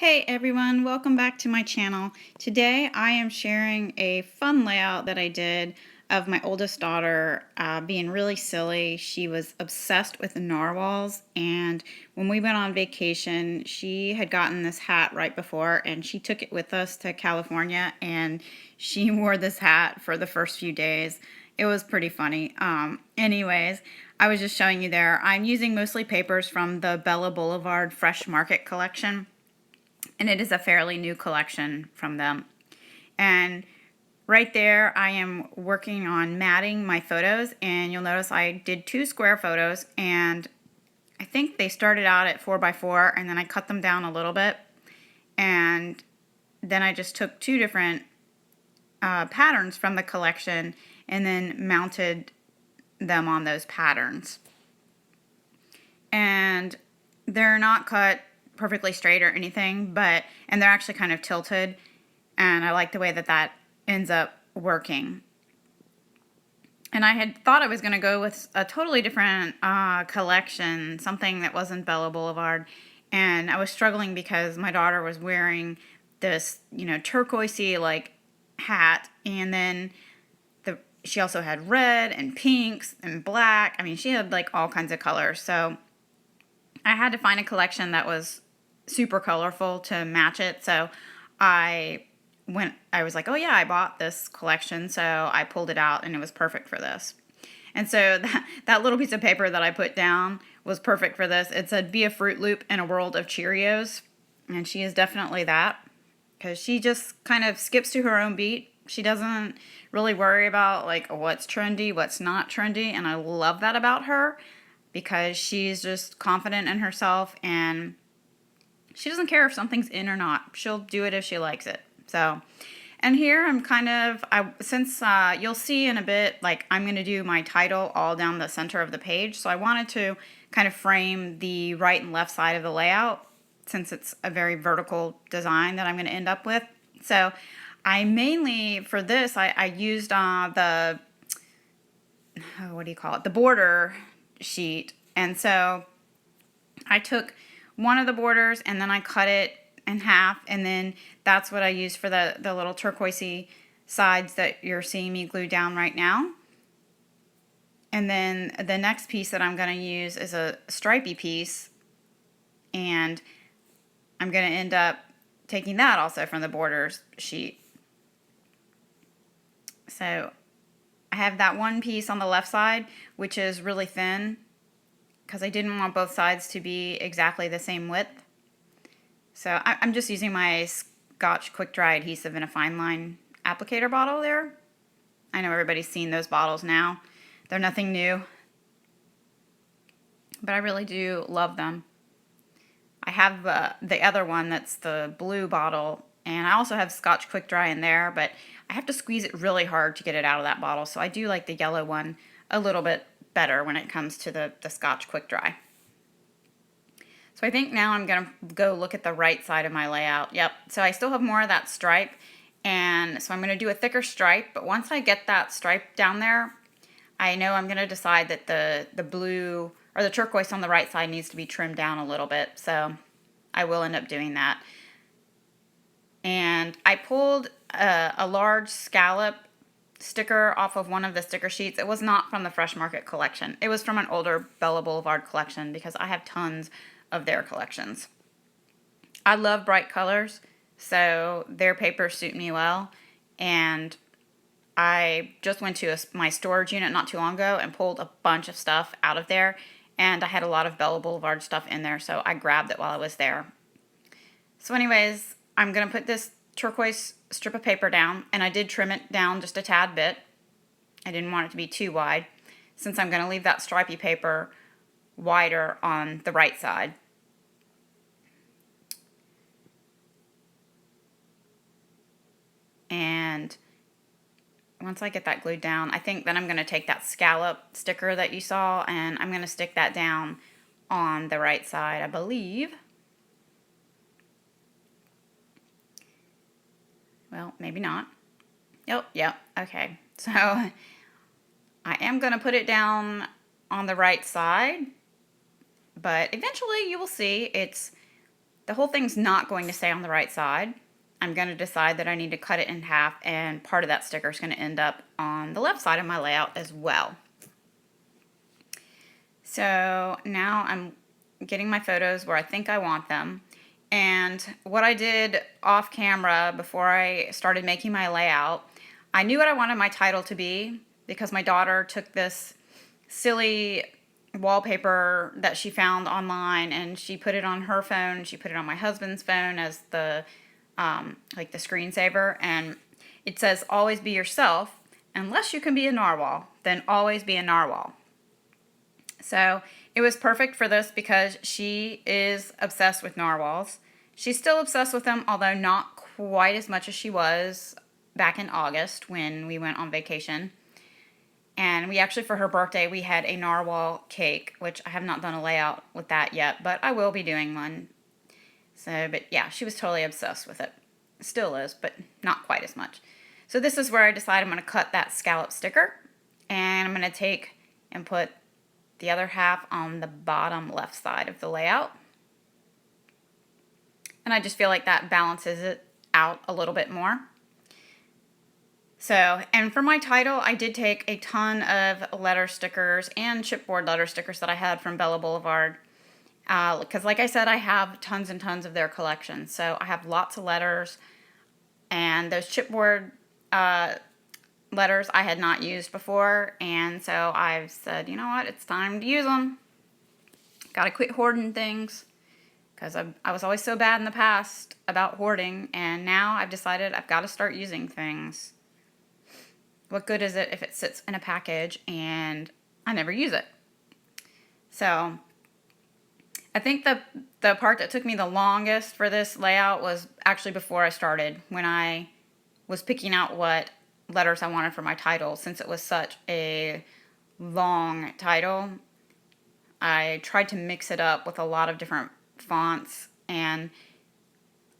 Hey everyone, welcome back to my channel. Today I am sharing a fun layout that I did of my oldest daughter being really silly. She was obsessed with narwhals, and when we went on vacation she had gotten this hat right before and she took it with us to California and she wore this hat for the first few days. It was pretty funny. Anyways, I was just showing you there. I'm using mostly papers from the Bella Boulevard Fresh Market collection. And it is a fairly new collection from them. And right there I am working on matting my photos, and you'll notice I did 2 square photos, and I think they started out at 4x4 and then I cut them down a little bit, and then I just took 2 different patterns from the collection and then mounted them on those patterns. And they're not cut perfectly straight or anything, and they're actually kind of tilted, and I like the way that ends up working. And I had thought I was going to go with a totally different collection, something that wasn't Bella Boulevard, and I was struggling because my daughter was wearing this, turquoisey like hat, and then she also had red and pinks and black. I mean, she had like all kinds of colors, so I had to find a collection that was super colorful to match it. So I was like, oh yeah, I bought this collection. So I pulled it out and it was perfect for this. And so that little piece of paper that I put down was perfect for this. It said, be a Fruit Loop in a world of Cheerios. And she is definitely that, because she just kind of skips to her own beat. She doesn't really worry about like what's trendy, what's not trendy. And I love that about her, because she's just confident in herself and she doesn't care if something's in or not. She'll do it if she likes it. So, and here I'm since you'll see in a bit, like I'm going to do my title all down the center of the page. So I wanted to kind of frame the right and left side of the layout, since it's a very vertical design that I'm going to end up with. So I mainly, for this, I used the border sheet. And so I took one of the borders and then I cut it in half, and then that's what I used for the little turquoisey sides that you're seeing me glue down right now. And then the next piece that I'm going to use is a stripey piece, and I'm going to end up taking that also from the borders sheet. So I have that one piece on the left side, which is really thin, because I didn't want both sides to be exactly the same width. So I'm just using my Scotch Quick Dry adhesive in a fine line applicator bottle there. I know everybody's seen those bottles now. They're nothing new, but I really do love them. I have the other one that's the blue bottle, and I also have Scotch Quick Dry in there, but I have to squeeze it really hard to get it out of that bottle. So I do like the yellow one a little bit better when it comes to the Scotch Quick Dry. So I think now I'm going to go look at the right side of my layout. Yep, so I still have more of that stripe, and so I'm going to do a thicker stripe, but once I get that stripe down there, I know I'm going to decide that the blue or the turquoise on the right side needs to be trimmed down a little bit, so I will end up doing that. And I pulled a large scallop sticker off of one of the sticker sheets. It was not from the Fresh Market collection. It was from an older Bella Boulevard collection, because I have tons of their collections. I love bright colors, so their papers suit me well. And I just went to my storage unit not too long ago and pulled a bunch of stuff out of there, and I had a lot of Bella Boulevard stuff in there, so I grabbed it while I was there. So anyways, I'm going to put this turquoise strip of paper down, and I did trim it down just a tad bit. I didn't want it to be too wide, since I'm going to leave that stripy paper wider on the right side. And once I get that glued down, I think then I'm going to take that scallop sticker that you saw, and I'm going to stick that down on the right side, I believe. Well, maybe not. Oh, yep, okay. So I am going to put it down on the right side, but eventually you will see it's the whole thing's not going to stay on the right side. I'm going to decide that I need to cut it in half, and part of that sticker is going to end up on the left side of my layout as well. So now I'm getting my photos where I think I want them. And what I did off camera before I started making my layout, I knew what I wanted my title to be because my daughter took this silly wallpaper that she found online and she put it on her phone. She put it on my husband's phone as the like the screensaver, and it says always be yourself. Unless you can be a narwhal, then always be a narwhal. So it was perfect for this because she is obsessed with narwhals. She's still obsessed with them, although not quite as much as she was back in August when we went on vacation. And we actually, for her birthday, we had a narwhal cake, which I have not done a layout with that yet, but I will be doing one. So, but yeah, she was totally obsessed with it. Still is, but not quite as much. So this is where I decide I'm going to cut that scallop sticker. And I'm going to take and put the other half on the bottom left side of the layout. And I just feel like that balances it out a little bit more. So, and for my title, I did take a ton of letter stickers and chipboard letter stickers that I had from Bella Boulevard. Because like I said, I have tons and tons of their collection. So I have lots of letters. And those chipboard letters I had not used before. And so I've said, you know what, it's time to use them. Gotta quit hoarding things. Because I was always so bad in the past about hoarding. And now I've decided I've got to start using things. What good is it if it sits in a package and I never use it? So I think the part that took me the longest for this layout was actually before I started, when I was picking out what letters I wanted for my title. Since it was such a long title, I tried to mix it up with a lot of different fonts, and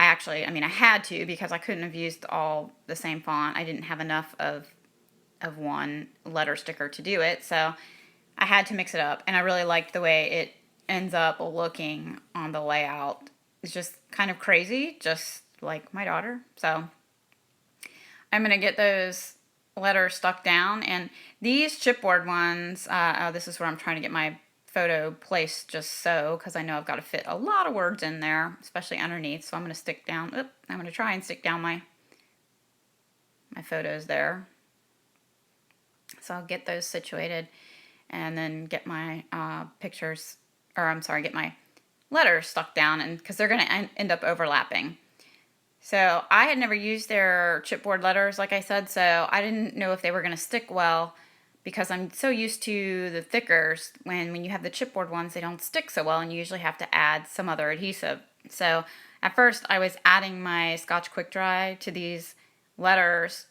I had to, because I couldn't have used all the same font. I didn't have enough of one letter sticker to do it, so I had to mix it up, and I really liked the way it ends up looking on the layout. It's just kind of crazy, just like my daughter. So I'm going to get those letters stuck down, and these chipboard ones, this is where I'm trying to get my photo placed just so, because I know I've got to fit a lot of words in there, especially underneath, so I'm going to try and stick down my photos there. So I'll get those situated and then get my get my letters stuck down, and because they're going to end up overlapping. So I had never used their chipboard letters, like I said, so I didn't know if they were going to stick well, because I'm so used to the thickers. When you have the chipboard ones, they don't stick so well, and you usually have to add some other adhesive. So at first I was adding my Scotch Quick Dry to these letters,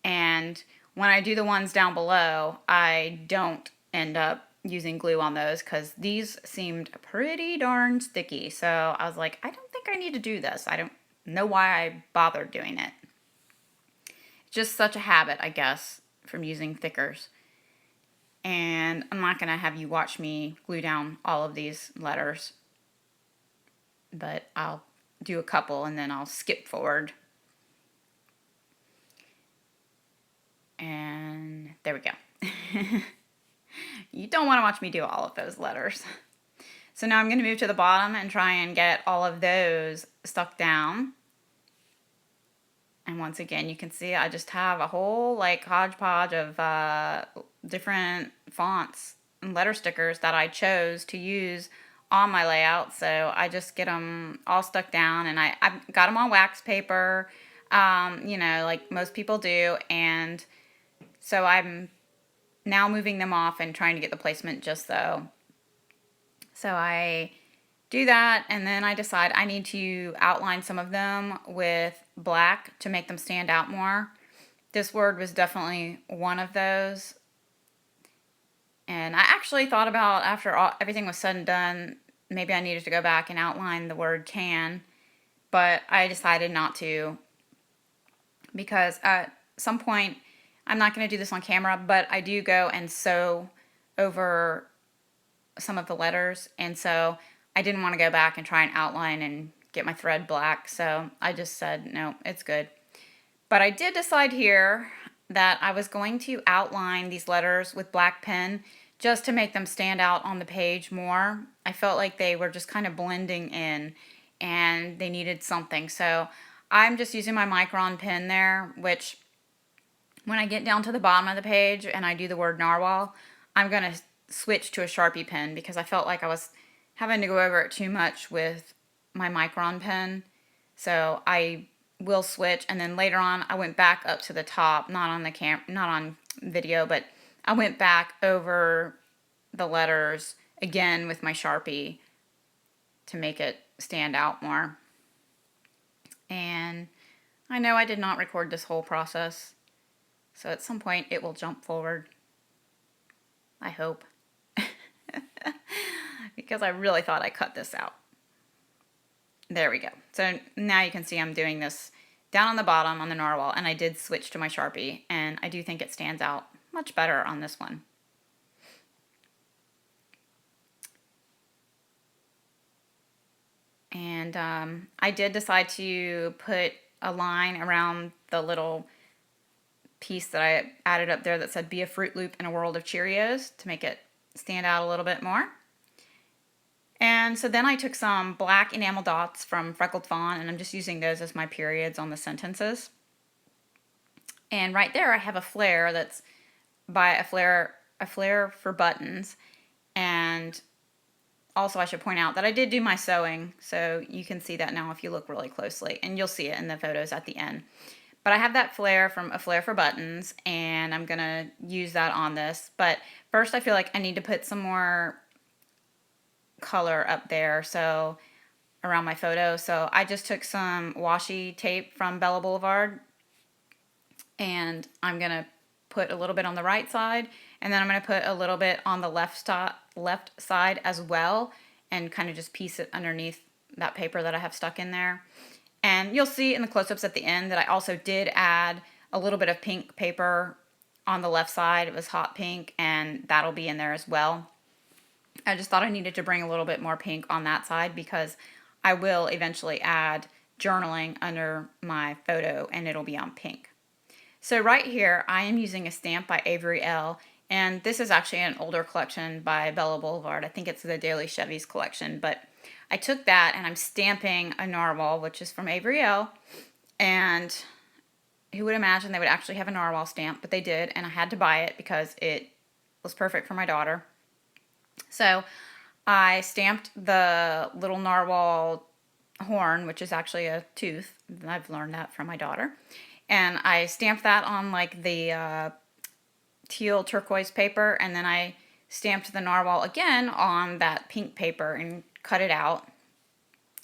and when I do the ones down below, I don't end up using glue on those because these seemed pretty darn sticky. So I was like, I don't think I need to do this. I don't know why I bothered doing it. Just such a habit, I guess, from using thickers. And I'm not going to have you watch me glue down all of these letters, but I'll do a couple and then I'll skip forward. And there we go. You don't want to watch me do all of those letters. So now I'm going to move to the bottom and try and get all of those stuck down. And once again, you can see I just have a whole hodgepodge of different fonts and letter stickers that I chose to use on my layout. So I just get them all stuck down, and I've got them on wax paper, like most people do. And so I'm now moving them off and trying to get the placement just so. So I do that, and then I decide I need to outline some of them with black to make them stand out more. This word was definitely one of those. And I actually thought about, after everything was said and done, maybe I needed to go back and outline the word can, but I decided not to, because at some point, I'm not going to do this on camera, but I do go and sew over some of the letters, and so I didn't want to go back and try and outline and get my thread black. So I just said, no, it's good. But I did decide here that I was going to outline these letters with black pen just to make them stand out on the page more. I felt like they were just kind of blending in and they needed something. So I'm just using my Micron pen there, which when I get down to the bottom of the page and I do the word narwhal, I'm going to switch to a Sharpie pen because I felt like I was having to go over it too much with my Micron pen. So I will switch, and then later on I went back up to the top, not on video, but I went back over the letters again with my Sharpie to make it stand out more. And I know I did not record this whole process, so at some point it will jump forward. I hope. Because I really thought I cut this out. There we go. So now you can see I'm doing this down on the bottom on the narwhal, and I did switch to my Sharpie, and I do think it stands out much better on this one. And I did decide to put a line around the little piece that I added up there that said "Be a Fruit Loop in a World of Cheerios" to make it stand out a little bit more. And so then I took some black enamel dots from Freckled Fawn, and I'm just using those as my periods on the sentences. And right there I have a flare that's by a flare for buttons. And also I should point out that I did do my sewing, so you can see that now if you look really closely, and you'll see it in the photos at the end. But I have that flare from a flare for buttons, and I'm gonna use that on this. But first I feel like I need to put some more color up there, so around my photo. So I just took some washi tape from Bella Boulevard, and I'm gonna put a little bit on the right side, and then I'm gonna put a little bit on the left side as well, and kind of just piece it underneath that paper that I have stuck in there. And you'll see in the close-ups at the end that I also did add a little bit of pink paper on the left side. It was hot pink, and that'll be in there as well. I just thought I needed to bring a little bit more pink on that side because I will eventually add journaling under my photo, and it'll be on pink. So right here I am using a stamp by Avery L, and this is actually an older collection by Bella Boulevard. I think it's the Daily Chevys collection, but I took that and I'm stamping a narwhal, which is from Avery L, and who would imagine they would actually have a narwhal stamp, but they did, and I had to buy it because it was perfect for my daughter. So I stamped the little narwhal horn, which is actually a tooth. I've learned that from my daughter. And I stamped that on like the teal turquoise paper, and then I stamped the narwhal again on that pink paper and cut it out.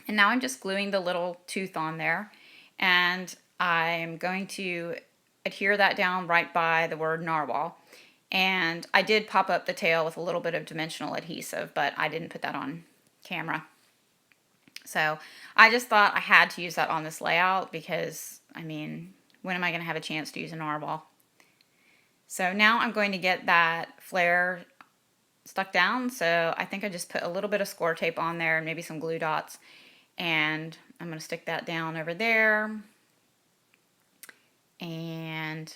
And now I'm just gluing the little tooth on there, and I'm going to adhere that down right by the word narwhal. And I did pop up the tail with a little bit of dimensional adhesive, but I didn't put that on camera. So I just thought I had to use that on this layout because, I mean, when am I going to have a chance to use a narwhal? So now I'm going to get that flare stuck down. So I think I just put a little bit of score tape on there and maybe some glue dots. And I'm going to stick that down over there. And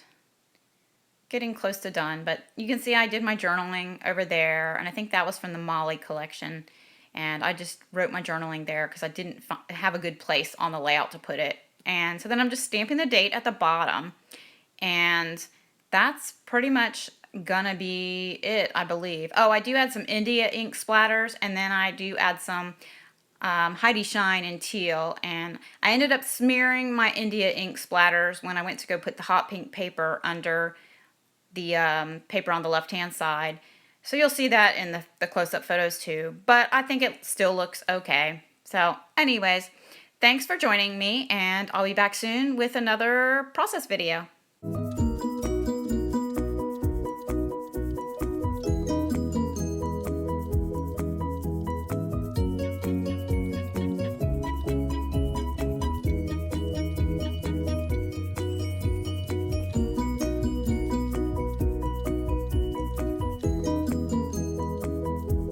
getting close to done, but you can see I did my journaling over there, and I think that was from the Molly collection, and I just wrote my journaling there because I didn't have a good place on the layout to put it. And so then I'm just stamping the date at the bottom, and that's pretty much gonna be it, I believe. Oh, I do add some India ink splatters, and then I do add some Heidi Shine in teal, and I ended up smearing my India ink splatters when I went to go put the hot pink paper under the paper on the left-hand side. So you'll see that in the close-up photos too, but I think it still looks okay. So anyways, thanks for joining me, and I'll be back soon with another process video.